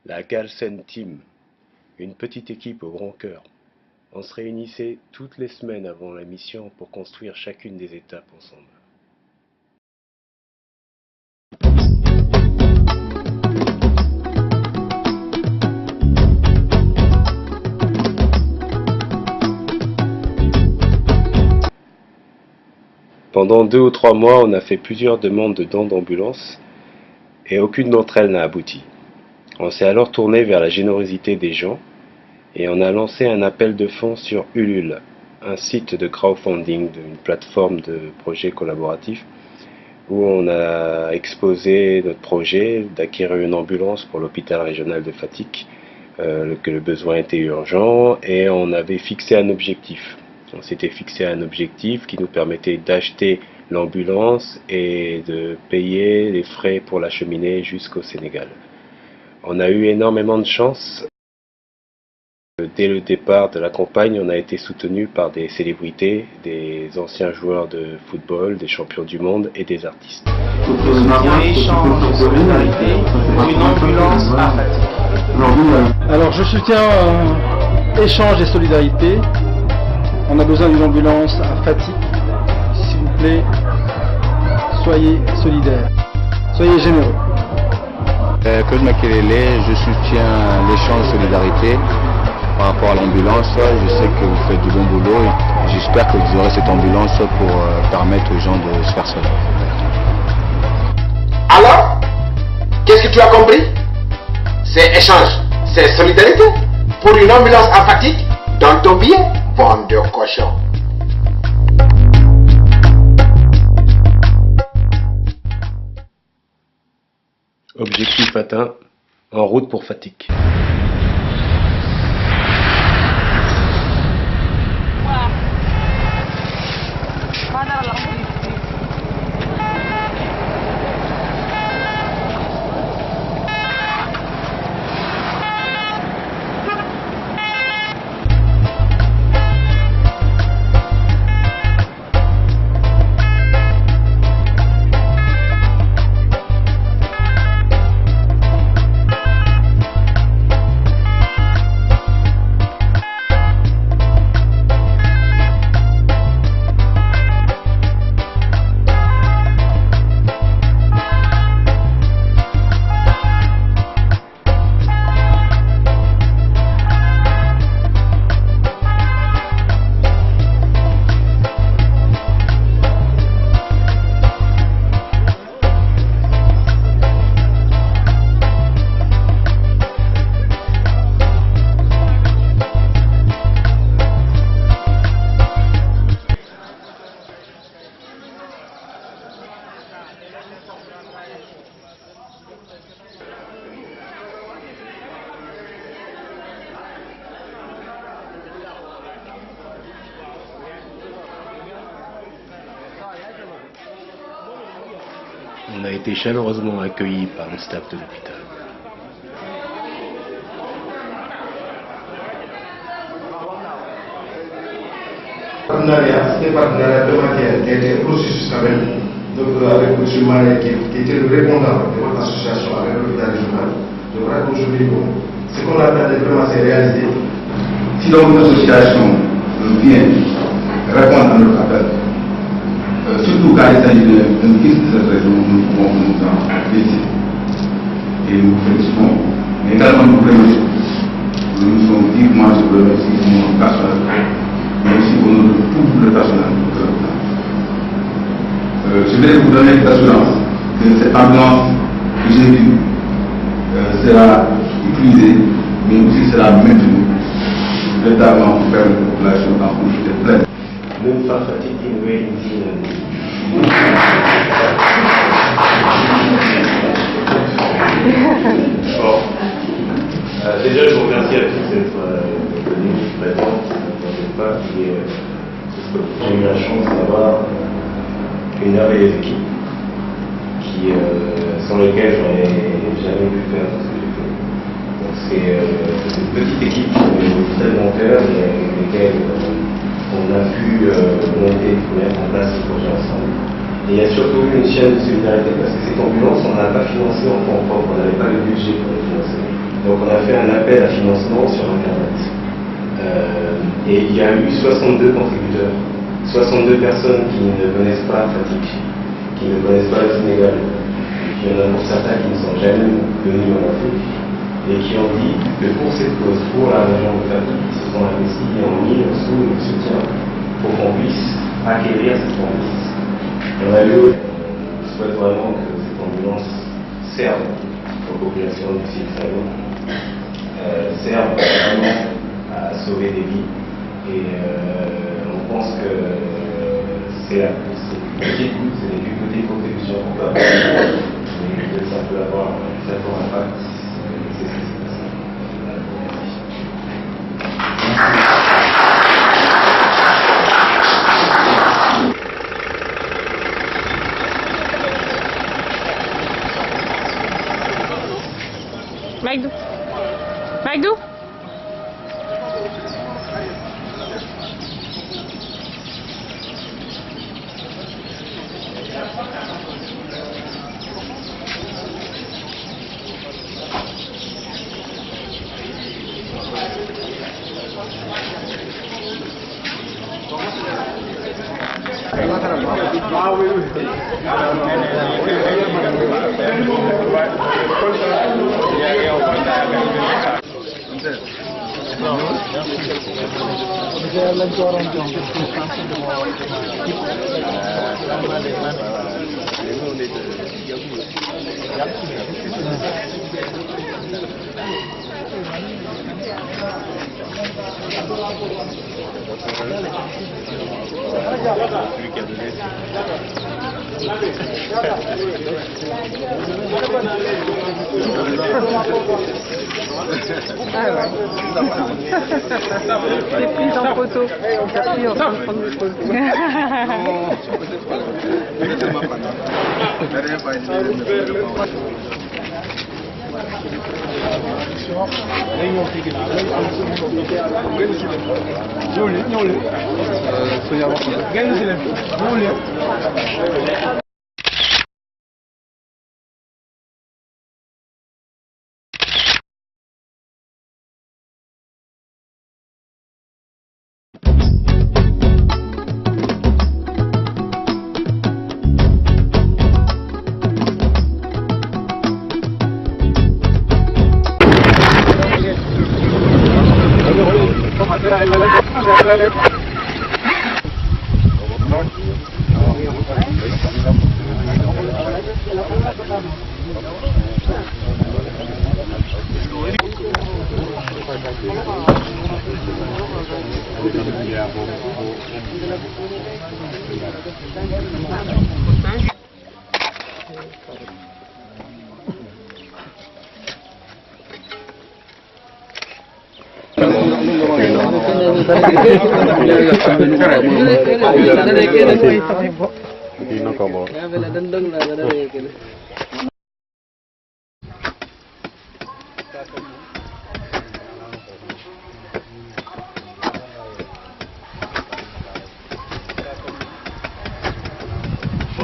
La Galsen Team, une petite équipe au grand cœur. On se réunissait toutes les semaines avant la mission pour construire chacune des étapes ensemble. Pendant 2 ou 3 mois, on a fait plusieurs demandes de dons d'ambulance et aucune d'entre elles n'a abouti. On s'est alors tourné vers la générosité des gens et on a lancé un appel de fonds sur Ulule, un site de crowdfunding, une plateforme de projets collaboratifs où on a exposé notre projet d'acquérir une ambulance pour l'hôpital régional de Fatick, que le besoin était urgent et on avait fixé un objectif. On s'était fixé un objectif qui nous permettait d'acheter l'ambulance et de payer les frais pour l'acheminer jusqu'au Sénégal. On a eu énormément de chance. Dès le départ de la campagne, on a été soutenu par des célébrités, des anciens joueurs de football, des champions du monde et des artistes. Échange de solidarité, une ambulance à Fatick. Alors je soutiens échange et solidarité. On a besoin d'une ambulance à Fatick. S'il vous plaît, soyez solidaires, soyez généreux. Claude Makelele, je soutiens l'échange solidarité par rapport à l'ambulance. Je sais que vous faites du bon boulot et j'espère que vous aurez cette ambulance pour permettre aux gens de se faire soigner. Alors, qu'est-ce que tu as compris? C'est échange, c'est solidarité. Pour une ambulance à Fatick, dans ton billet, bande de cochons. Objectif atteint, en route pour Fatick. On a été chaleureusement accueillis par le staff de l'hôpital. Ces partenariats demandent des processus quand même, donc avec M. Mané qui était le répondant de votre association avec l'hôpital régional. Je crois qu'aujourd'hui, ce qu'on attend vraiment c'est réalisé. Si donc une association vient répondre à notre appel, surtout quand il s'agit d'un fils de cette région, nous pouvons nous en féliciter. Et nous félicitons, mais également nous remercions. Nous sommes vivement sur le remerciement personnel, mais aussi au nom de tout le personnel. Je vais vous donner l'assurance que cette ambulance que j'ai vue sera utilisée, mais aussi sera maintenue, notamment pour permettre aux populations d'en profiter pleinement. Nous sommes fatigués, Bon. Déjà, je vous remercie à tous d'être venus présents dans ce pas qui est j'ai eu la chance d'avoir une merveilleuse équipe sans lesquelles j'aurais jamais pu faire ce que j'ai fait. Donc c'est une petite équipe qui est très bon cœur et avec lesquelles on a pu monter, mettre en place ce projet ensemble. Et il y a surtout eu une chaîne de solidarité parce que cette ambulance, on ne l'a pas financée en fonds propres, on n'avait pas le budget pour la financer. Donc on a fait un appel à financement sur Internet. Et il y a eu 62 contributeurs, 62 personnes qui ne connaissent pas Fatick, qui ne connaissent pas le Sénégal. Il y en a pour certains qui ne sont jamais venus en Afrique et qui ont dit que pour cette cause, pour la région de Fatick, ils se sont investis et ont mis leur sous et leur soutien pour qu'on puisse acquérir cette ambulance. On souhaite vraiment que cette ambulance serve aux populations du Sine Saloum, serve vraiment à sauver des vies. Et on pense que c'est les petites contributions qu'on peut avoir, mais que ça peut avoir un très fort impact. C'est ce qui s'est passé. Magdou. Magdou. C'est prise en photo. On t'a pris en train de prendre des photos.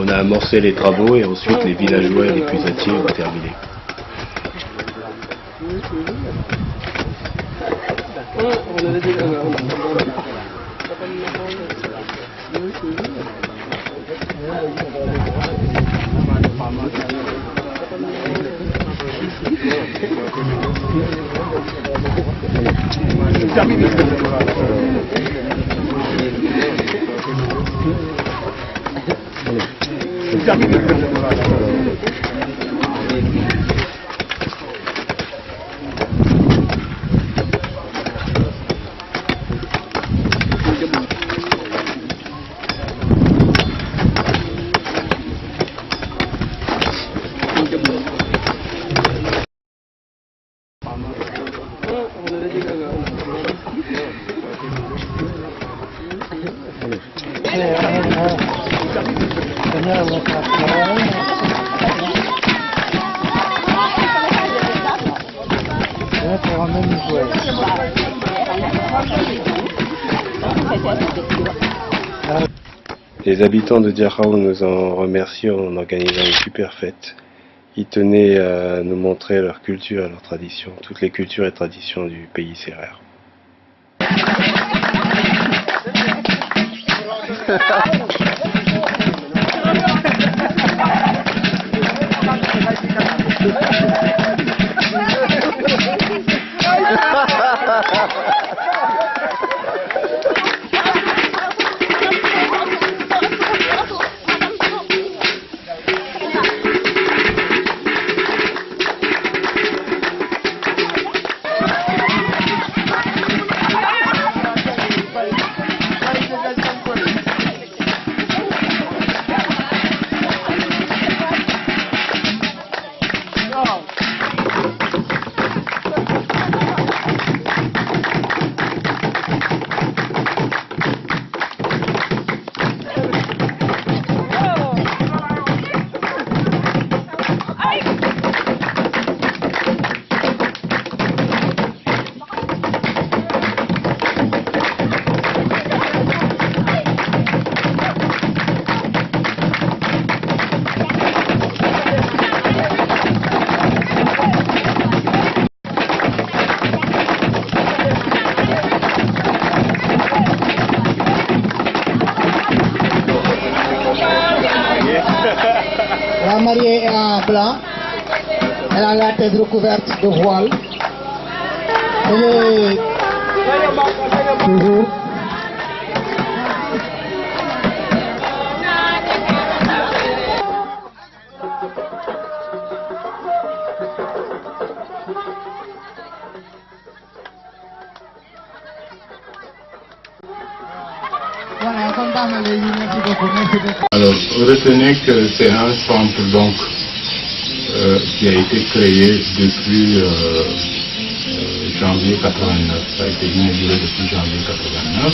On a amorcé les travaux et ensuite les villageois et les puisatiers ont terminé. Les habitants de Diakhao nous ont remercié en organisant une super fête Ils tenaient à nous montrer leur culture et leurs traditions, toutes les cultures et traditions du pays sérère. La mariée est en blanc, elle a la tête recouverte de voile. Elle est toujours. Alors, retenez que c'est un centre donc qui a été créé depuis janvier 89. Ça a été inauguré depuis janvier 89.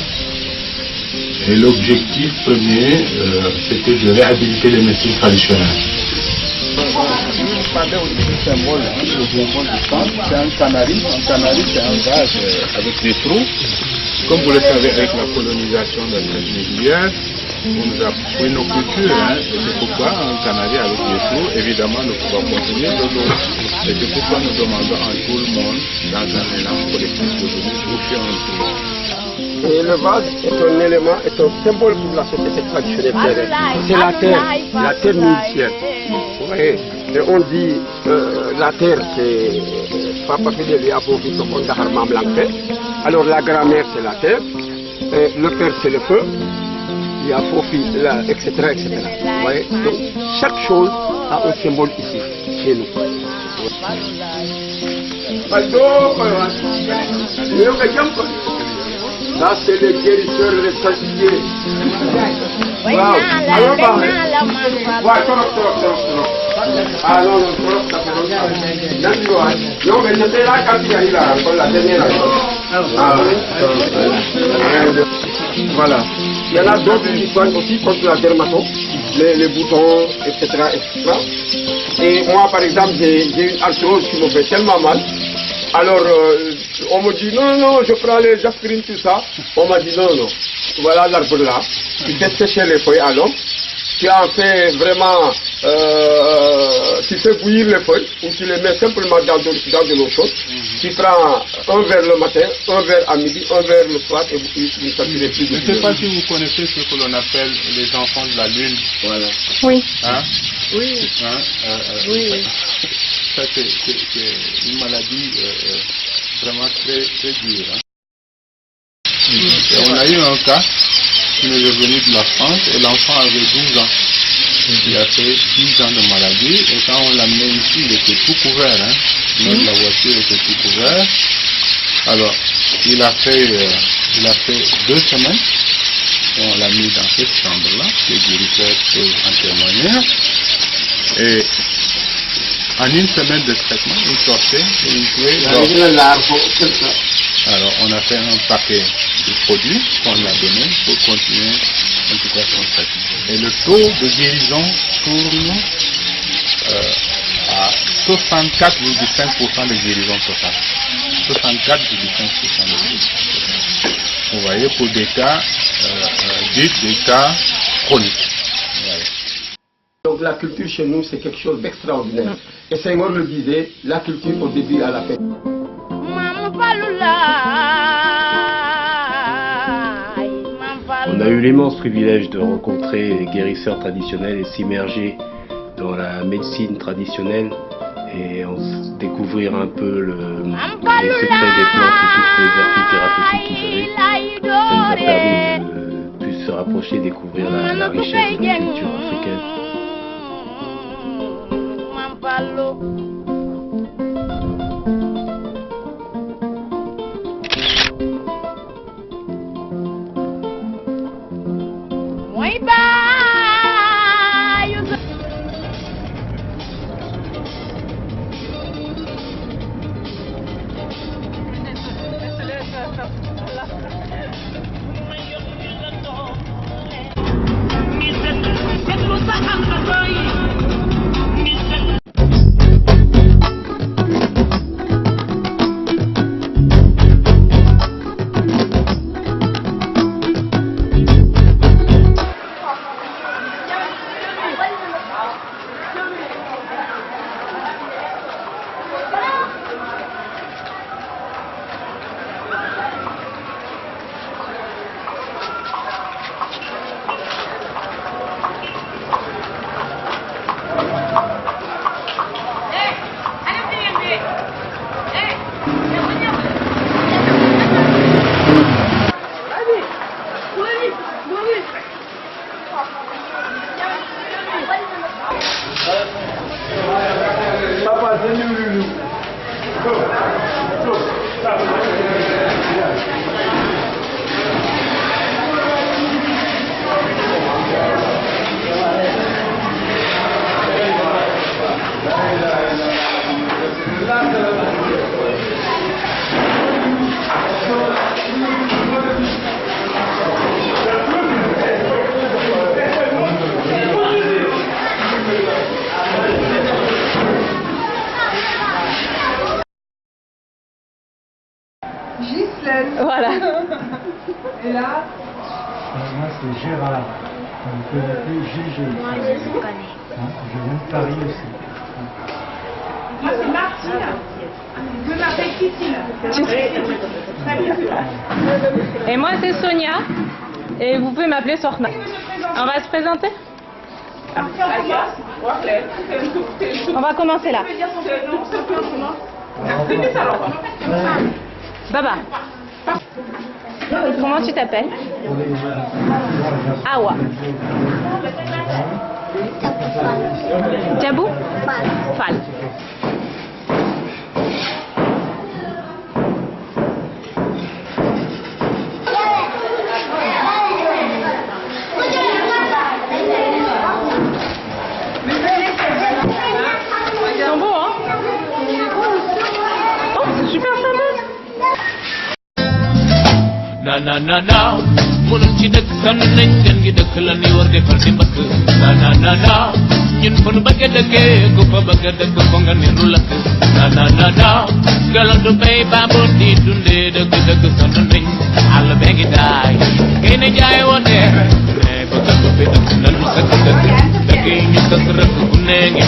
Et l'objectif premier, c'était de réhabiliter les métiers traditionnels. Vous parlez aussi du symbole, le symbole du centre, c'est un canari. Un canari, c'est un vase avec des trous. Comme vous le savez, avec la colonisation de la négrière, on nous a pris nos cultures, et c'est pourquoi un canari avec des trous, évidemment, nous pouvons continuer de l'eau. Et c'est pourquoi nous demandons à tout le monde, dans un élan collectif, de venir boucher un trou. Et le vase est un élément, est un symbole pour la société traditionnelle. C'est la terre nourricière. Vous voyez, et on dit la terre, c'est Papa Fidel et Apofi Sokon Daharmam Langte. Alors la grand-mère, c'est la terre, le père, c'est le feu, il y a Fofi, etc., etc. Vous voyez, donc chaque chose a un symbole ici, chez nous. Ça, c'est les guérisseurs restratifiés. Wow. Alors, ah non, non, ça fait longtemps. Non, mais j'étais là quand il y a eu la dernière année. Voilà. Il y en a d'autres qui soignent aussi contre la dermatose, les boutons, etc., etc. Et moi, par exemple, j'ai une arthrose qui me fait tellement mal. Alors, on me dit, non, non, je prends les aspirines, tout ça. On m'a dit, non, non, voilà l'arbre là. Tu fais sécher les feuilles à l'eau. Tu en fais vraiment, tu fais bouillir les feuilles, ou tu les mets simplement dans de l'eau chaude. Tu prends un verre le matin, un verre à midi, un verre le soir, et vous saturez plus de. Je ne sais pas si vous connaissez ce que l'on appelle les enfants de la lune. Voilà. Oui. Hein? Oui. Hein? Oui. Ça, c'est une maladie vraiment très, très dure. Hein? Et on a eu un cas qui nous est venu de la France et l'enfant avait 12 ans. Il a fait 10 ans de maladie et quand on l'a mis ici, il était tout couvert. Hein? Même la voiture était tout couvert. Alors, il a fait 2 semaines et on l'a mis dans cette chambre-là. Les guérisseurs peuvent en témoigner. Et en une semaine de traitement, il sortait et il pouvait. Alors, on a fait un paquet de produits qu'on a donné pour continuer en tout cas son traitement. Et le taux de guérison tourne à 64,5% de guérison totale. 64,5% de guérison totale. Vous voyez, pour des cas, des cas chroniques. Voilà. Donc la culture chez nous, c'est quelque chose d'extraordinaire. Et Senghor le disait, la culture au début à la fin. On a eu l'immense privilège de rencontrer les guérisseurs traditionnels et s'immerger dans la médecine traditionnelle et découvrir un peu les secrets des plantes et toutes les vertus thérapeutiques qu'ils avaient. Ça nous a permis de plus se rapprocher, découvrir la richesse de la culture africaine. Voilà. Et là moi c'est Gérard. On peut l'appeler Gégé. Moi je le connais. Je viens de Paris aussi. Moi c'est Martine. Je m'appelle Christine. Très bien. Et moi c'est Sonia. Et vous pouvez m'appeler Sorna. On va se présenter. On va commencer là. Baba. Comment tu t'appelles? Awa. Djabou? Fall. Ils sont beaux, hein? Oh, c'est super sympa. na na na na munum ci dëkk sonn nañ gën gi dëkk la ni war defal di mbëkk na na na na ñun fa nu bëgg a dëkkee ku fa bëgg a dëkk fo nga ni ru lakk na na na na galandu bay baaboo di dundee dëgg dëgg sonn nañ àll bee ngi daay kay ne jaay woote mais bëgg ko fi dëkk nanu sëkk dëkk dëkk yi ñu sëkk rëkk ku ne ngi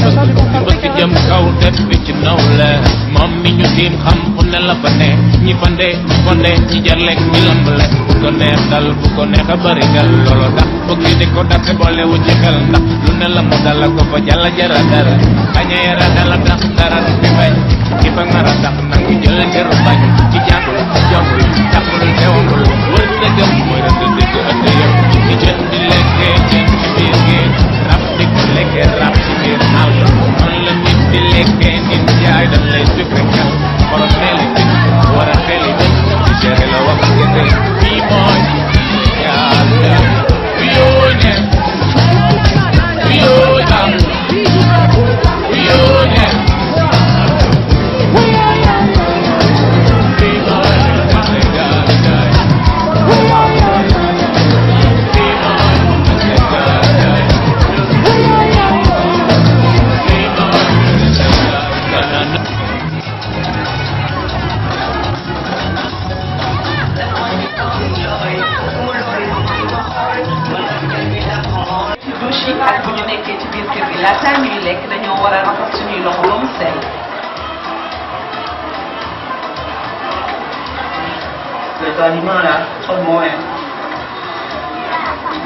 bëgg jëm kaw def bi ci naw la moom mi ñu tiim xam fu ne la fa ne ñi fande fonde ci jar lekk mi lamb lekk bu ko neex dal bu ko neex a bëri gal loolu tax bëgg di ko date boole wu ci xel ndax lu ne la mu dal ko fa jàlla jara dara bañ a yara dala tax dara du fi bañ ki fa ngara tax nangu jël ngir bañ ci jàngul jongul taxul teewul wër dëggam mooy rëdd dëgg ëtt yëpp ci jën di lekkee jën ci biir géej rab di ko lekkee rab ci biir àll man la nit di lekkee nit jaay dañ lay sukkandiku borom neeli war a xeli dëgg ci géré la wax gerte bii mooy yàlla yóone yóone yóone bii mooy ci biir kër gi laataa ñuy lekk dañoo war a raxas suñuy loxo ba mu sell. Les aliments là sont moins.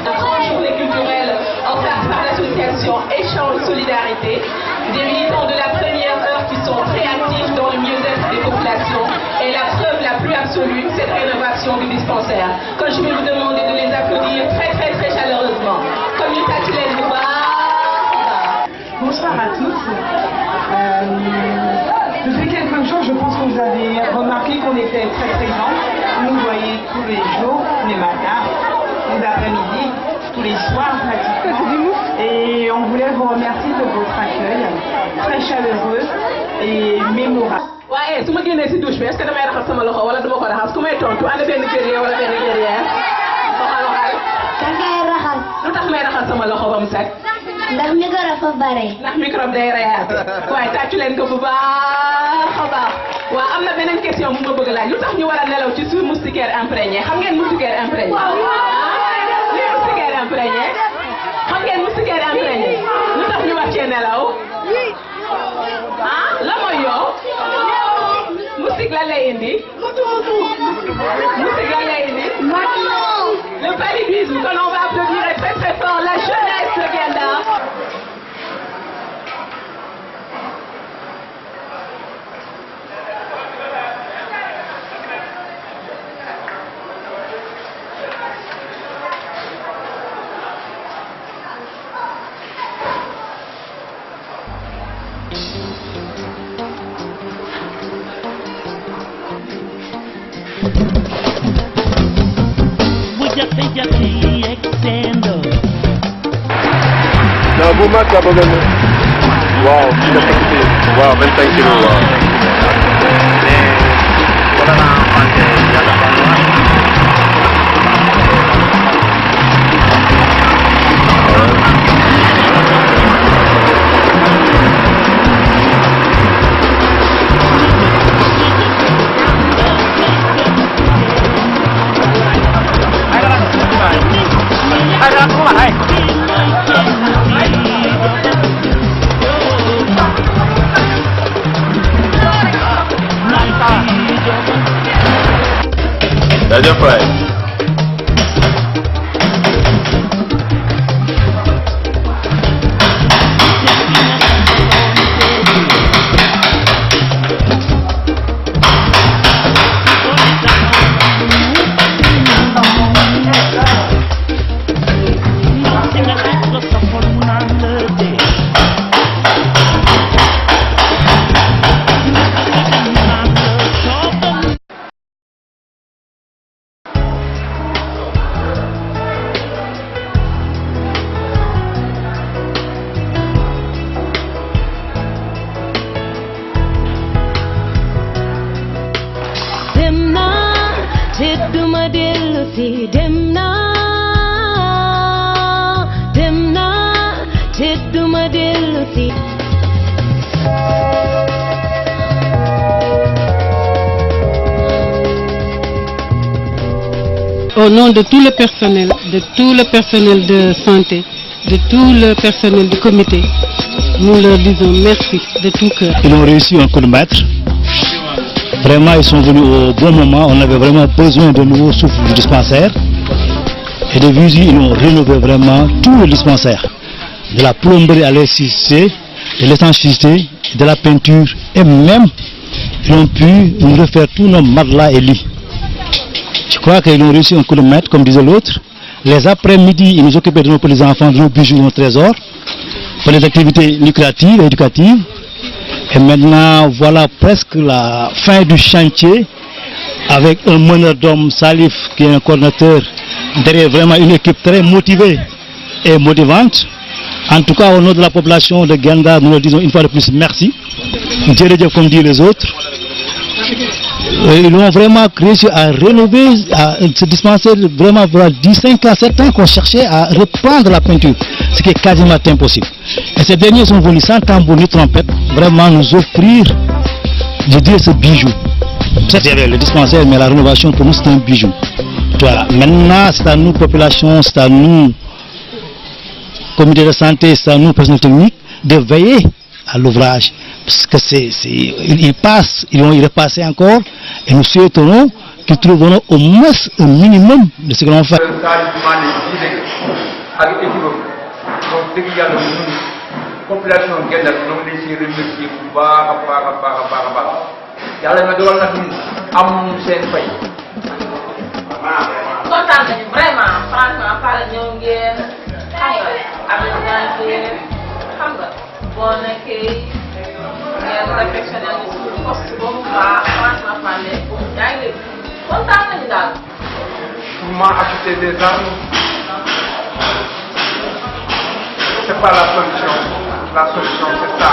La grande journée culturelle offerte par l'association Échange Solidarité, des militants de la première heure qui sont très actifs dans le mieux-être des populations est la preuve la plus absolue de cette rénovation du dispensaire. Que je vais vous demander de les applaudir très chaleureusement. Comme une tatillette de bas. Bonsoir à tous. Depuis quelques jours, je pense que vous avez remarqué qu'on était très grands. Nous voyez tous les jours, tous les matins, tous les après-midi, tous les soirs pratiquement. Et on voulait vous remercier de votre accueil très chaleureux et mémorable. waaye su ma génnee si douche bi est-ce que damay raxas sama loxo wala duma ko raxas ku may tontu ana benn guerrier wala benn guerrière waxal. da ngay raxas. lu tax may raxas sama loxo ba mu set. ndax microbe fa bare. ndax microbe day reyaate. waaye tàccu leen ko bu baax a baax. waaw am na beneen question bu ma bëgg laaj lu tax ñu war a nelaw ci suuf moustiquaire imprégné xam ngeen moustiquaire imprégné. lii moustiquaire imprégné. xam ngeen moustiquaire imprégné. lu tax ñu war cee nelaw. ah la mooy yow. moustique la lay indi. moustique la lay indi. le paludisme que l'on va applaudir très fort la jeunesse de Guet Ndar. Non, vous marquez abandonné. Wow, 25 kilos. Wow. That's your price. Au nom de tout le personnel de santé, de tout le personnel du comité, nous leur disons merci de tout cœur. Ils ont réussi un coup de maître. Vraiment, ils sont venus au bon moment. On avait vraiment besoin de nouveau souffle du dispensaire. Et de visu, ils ont rénové vraiment tout le dispensaire. De la plomberie à l'électricité, de l'étanchéité, de la peinture. Et même, ils ont pu nous refaire tous nos matelas et lits. Je crois qu'ils ont réussi un coup de maître, comme disait l'autre. Les après-midi, ils nous occupaient de nos petits enfants, de nos bijoux, de nos trésors, pour les activités lucratives et éducatives. Et maintenant, voilà presque la fin du chantier, avec un meneur d'hommes, Salif, qui est un coordinateur, derrière vraiment une équipe très motivée et motivante. En tout cas, au nom de la population de Guet Ndar, nous leur disons une fois de plus merci. Comme disent les autres. Ils ont vraiment réussi à rénover, à se dispenser vraiment 15 à 7 ans qu'on cherchait à reprendre la peinture, ce qui est quasiment impossible. Et ces derniers sont venus sans tambour ni trompette, vraiment nous offrir, je dirais, ce bijou. C'est le dispensaire, mais la rénovation pour nous c'est un bijou. Voilà. Maintenant, c'est à nous, population, c'est à nous, comité de santé, c'est à nous, personnel technique, de veiller à l'ouvrage. Parce que il repasse encore, et nous souhaiterons qu'ils trouveront au moins un minimum de ce que l'on fait. Population Guet-Ndar ñoo ngi leen si remercier bu baax a baax a baax a baax a baax yàlla na dogal nag ñun amuñu seen fay. kontaan nañu vraiment franchement Fara ñëw ngeen xam nga aménagé xam nga boo nekkee ngeen réflexionné wu suñu poste ba mu baax franchement Fane yaa ngi dégg kontaan nañu daal. Pour acheter des armes, c'est pas la solution. La solution, c'est ça.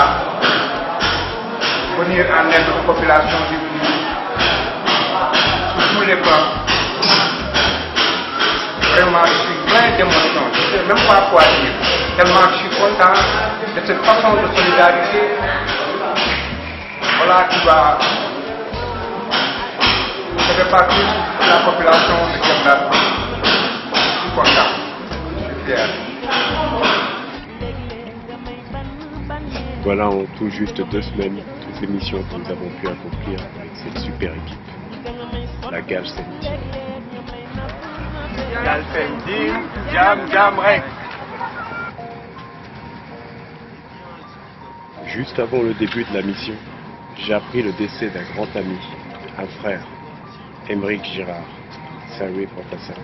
Venir en aide aux populations démunies sur tous les plans. Vraiment, je suis plein d'émotions. Je ne sais même pas quoi dire. Tellement je suis content de cette façon de solidarité. Voilà qui va. Je fais partie de la population de Guet-Ndar. Je suis content. Je suis fier. Voilà en tout juste 2 semaines toutes les missions que nous avons pu accomplir avec cette super équipe. La gage s'est Juste avant le début de la mission, j'ai appris le décès d'un grand ami, un frère, Émeric Girard, salué professeur.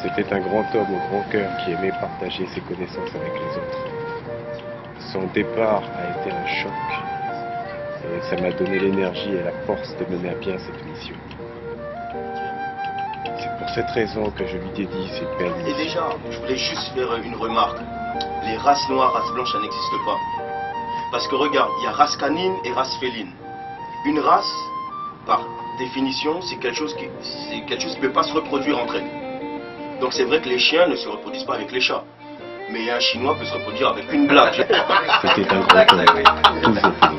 C'était un grand homme au grand cœur qui aimait partager ses connaissances avec les autres. Son départ a été un choc et ça m'a donné l'énergie et la force de mener à bien cette mission. C'est pour cette raison que je lui dédie cette belle mission. Et déjà, je voulais juste faire une remarque. Les races noires, races blanches, ça n'existe pas. Parce que regarde, il y a race canine et race féline. Une race, par définition, c'est quelque chose qui ne peut pas se reproduire entre elles. Donc c'est vrai que les chiens ne se reproduisent pas avec les chats. Mais un Chinois peut se reproduire avec une blague. C'était un grand homme, toujours